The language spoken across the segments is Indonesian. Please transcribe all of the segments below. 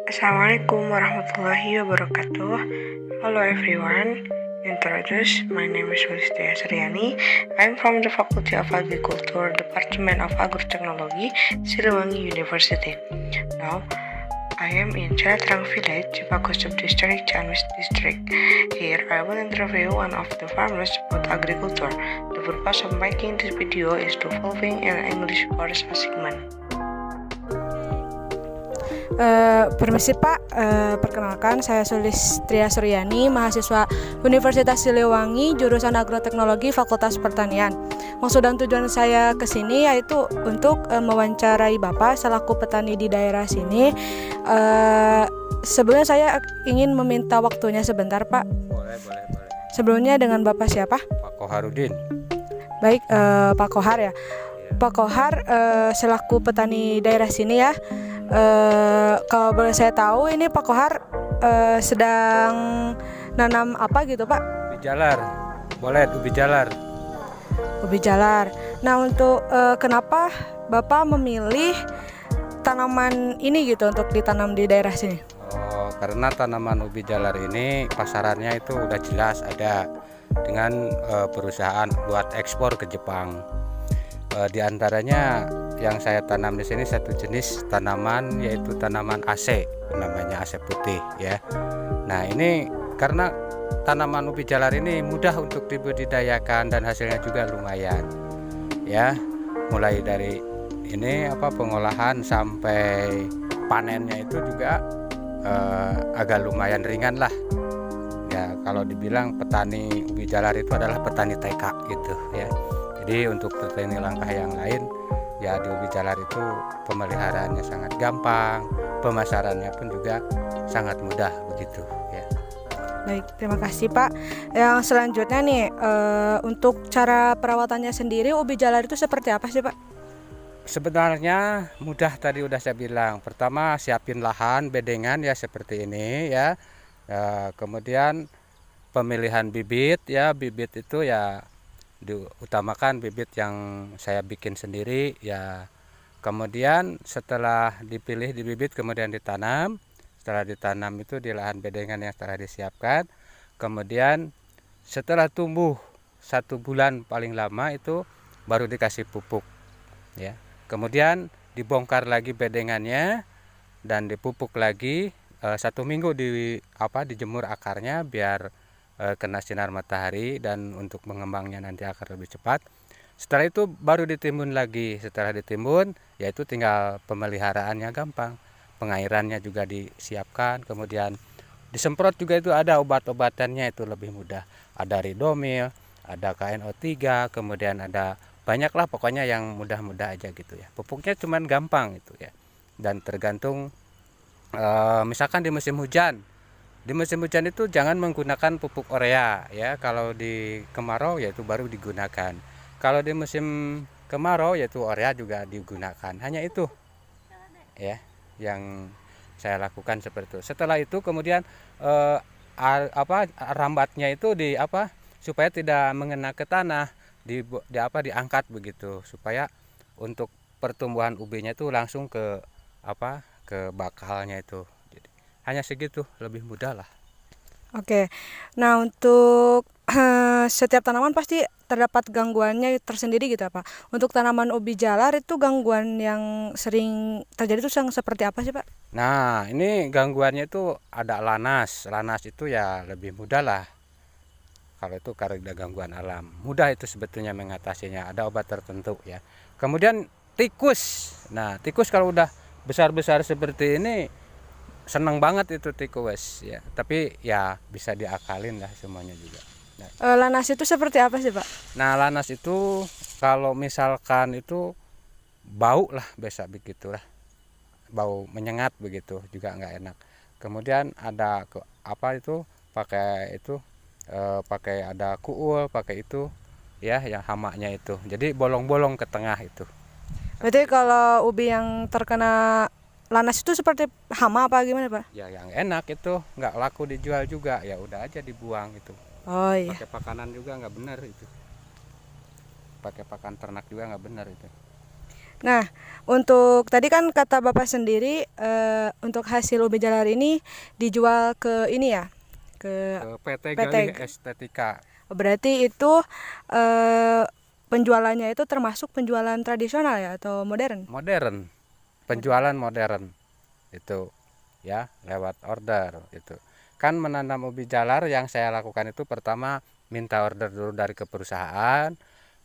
Assalamualaikum warahmatullahi wabarakatuh. Hello everyone. Introduce, my name is Sulistya Suryani. I'm from the Faculty of Agriculture, Department of Agrotechnology, Siliwangi University. Now, I am in Cilatrang Village, Cipago Subdistrict, Ciamis District. Here, I will interview one of the farmers about agriculture. The purpose of making this video is to fulfill an English course assignment. Permisi Pak, perkenalkan saya Sulistya Suryani, mahasiswa Universitas Siliwangi, jurusan Agroteknologi Fakultas Pertanian. Maksud dan tujuan saya ke sini yaitu untuk mewawancarai Bapak selaku petani di daerah sini. Sebelumnya saya ingin meminta waktunya sebentar Pak. Boleh. Sebelumnya dengan Bapak siapa? Pak Koharudin. Baik, Pak Kohar ya. Pak Kohar selaku petani daerah sini ya. Kalau boleh saya tahu ini Pak Kohar sedang nanam apa gitu Pak? Ubi jalar. Boleh ubi jalar. Ubi jalar. Nah untuk kenapa Bapak memilih tanaman ini gitu untuk ditanam di daerah sini? Karena tanaman ubi jalar ini pasarannya itu udah jelas ada dengan perusahaan buat ekspor ke Jepang. Di antaranya yang saya tanam di sini satu jenis tanaman yaitu tanaman AC, namanya AC putih ya. Nah ini karena tanaman ubi jalar ini mudah untuk dibudidayakan dan hasilnya juga lumayan ya. Mulai dari ini pengolahan sampai panennya itu juga agak lumayan ringan lah ya. Kalau dibilang petani ubi jalar itu adalah petani TK gitu ya. Jadi untuk petani langkah yang lain ya di ubi jalar itu pemeliharaannya sangat gampang, pemasarannya pun juga sangat mudah begitu ya. Baik, terima kasih Pak. Yang selanjutnya nih untuk cara perawatannya sendiri ubi jalar itu seperti apa sih Pak? Sebenarnya mudah, tadi udah saya bilang. Pertama siapin lahan bedengan ya seperti ini ya. Kemudian pemilihan bibit ya, bibit itu ya diutamakan bibit yang saya bikin sendiri ya. Kemudian setelah dipilih di bibit kemudian ditanam. Setelah ditanam itu di lahan bedengan yang telah disiapkan. Kemudian setelah tumbuh 1 bulan paling lama itu baru dikasih pupuk ya. Kemudian dibongkar lagi bedengannya dan dipupuk lagi 1 minggu dijemur akarnya biar kena sinar matahari dan untuk mengembangnya nanti akan lebih cepat. Setelah itu baru ditimbun lagi. Setelah ditimbun yaitu tinggal pemeliharaannya gampang. Pengairannya juga disiapkan, kemudian disemprot juga itu ada obat-obatannya itu lebih mudah. Ada Ridomil, ada KNO3, kemudian ada banyaklah pokoknya yang mudah-mudah aja gitu ya. Pupuknya cuman gampang itu ya. Dan tergantung misalkan di musim hujan. Di musim hujan itu jangan menggunakan pupuk urea ya. Kalau di kemarau yaitu baru digunakan. Kalau di musim kemarau yaitu urea juga digunakan. Hanya itu ya yang saya lakukan seperti itu. Setelah itu kemudian rambatnya itu supaya tidak mengena ke tanah, diangkat begitu supaya untuk pertumbuhan ubinya itu langsung ke bakalnya itu. Hanya segitu, lebih mudah lah. Oke, nah untuk setiap tanaman pasti terdapat gangguannya tersendiri gitu Pak. Untuk tanaman ubi jalar itu gangguan yang sering terjadi itu seperti apa sih Pak? Nah ini gangguannya itu ada lanas. Lanas itu ya lebih mudah lah. Kalau itu karena gangguan alam, mudah itu sebetulnya mengatasinya. Ada obat tertentu ya. Kemudian tikus. Nah tikus kalau udah besar-besar seperti ini seneng banget itu tikus ya, tapi ya bisa diakalin lah semuanya juga. Nah, lanas itu seperti apa sih Pak? Nah lanas itu kalau misalkan itu bau lah, biasa begitulah, bau menyengat begitu juga nggak enak. Kemudian ada pakai ada kuul, pakai itu ya yang hamaknya itu, jadi bolong-bolong ke tengah itu. Berarti kalau ubi yang terkena lanas itu seperti hama apa gimana Pak? Ya yang enak itu nggak laku dijual juga, ya udah aja dibuang itu. Oh iya. Pakai pakanan juga nggak benar itu. Pakai pakan ternak juga nggak benar itu. Nah Untuk tadi kan kata Bapak sendiri untuk hasil ubi jalar ini dijual ke ini ya, ke PT PT. Galih Estetika. Berarti itu penjualannya itu termasuk penjualan tradisional ya atau modern? Modern, penjualan modern itu ya, lewat order itu. Kan menanam ubi jalar yang saya lakukan itu pertama minta order dulu dari ke perusahaan,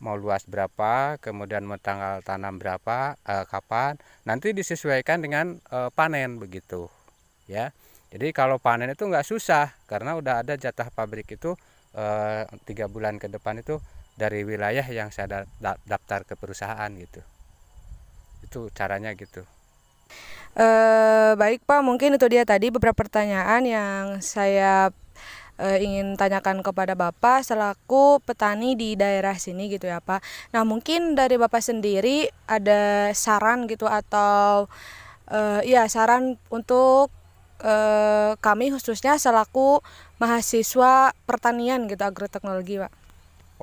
mau luas berapa, kemudian mau tanggal tanam berapa, kapan, nanti disesuaikan dengan panen begitu ya. Jadi kalau panen itu nggak susah karena udah ada jatah pabrik itu 3 bulan ke depan itu dari wilayah yang saya daftar ke perusahaan gitu. Itu caranya gitu. Baik Pak, mungkin itu dia tadi beberapa pertanyaan yang saya ingin tanyakan kepada Bapak selaku petani di daerah sini gitu ya Pak. Nah mungkin dari Bapak sendiri ada saran gitu atau ya saran untuk kami khususnya selaku mahasiswa pertanian gitu agroteknologi Pak.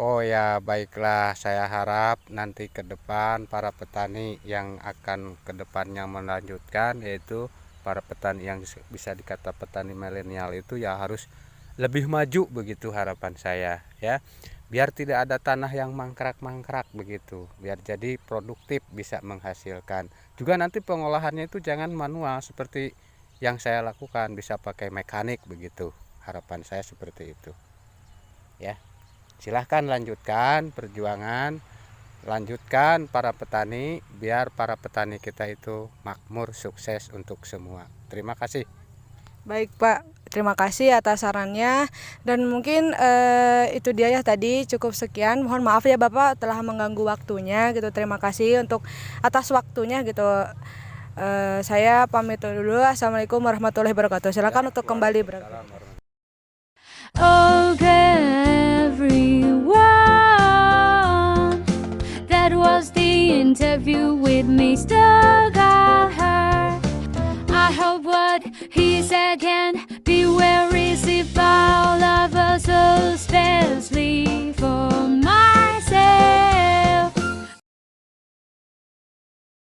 Oh ya, baiklah, saya harap nanti ke depan para petani yang akan ke depannya melanjutkan, yaitu para petani yang bisa dikata petani milenial itu ya harus lebih maju begitu harapan saya ya. Biar tidak ada tanah yang mangkrak-mangkrak begitu, biar jadi produktif bisa menghasilkan. Juga nanti pengolahannya itu jangan manual seperti yang saya lakukan, bisa pakai mekanik begitu. Harapan saya seperti itu. Ya. Silahkan lanjutkan perjuangan, lanjutkan para petani, biar para petani kita itu makmur, sukses untuk semua. Terima kasih. Baik Pak, terima kasih atas sarannya dan mungkin itu dia ya tadi, cukup sekian. Mohon maaf ya Bapak telah mengganggu waktunya gitu. Terima kasih untuk atas waktunya gitu. Saya pamit dulu. Assalamualaikum warahmatullahi wabarakatuh. Silakan untuk kembali beraktivitas. Everyone, that was the interview with Mr.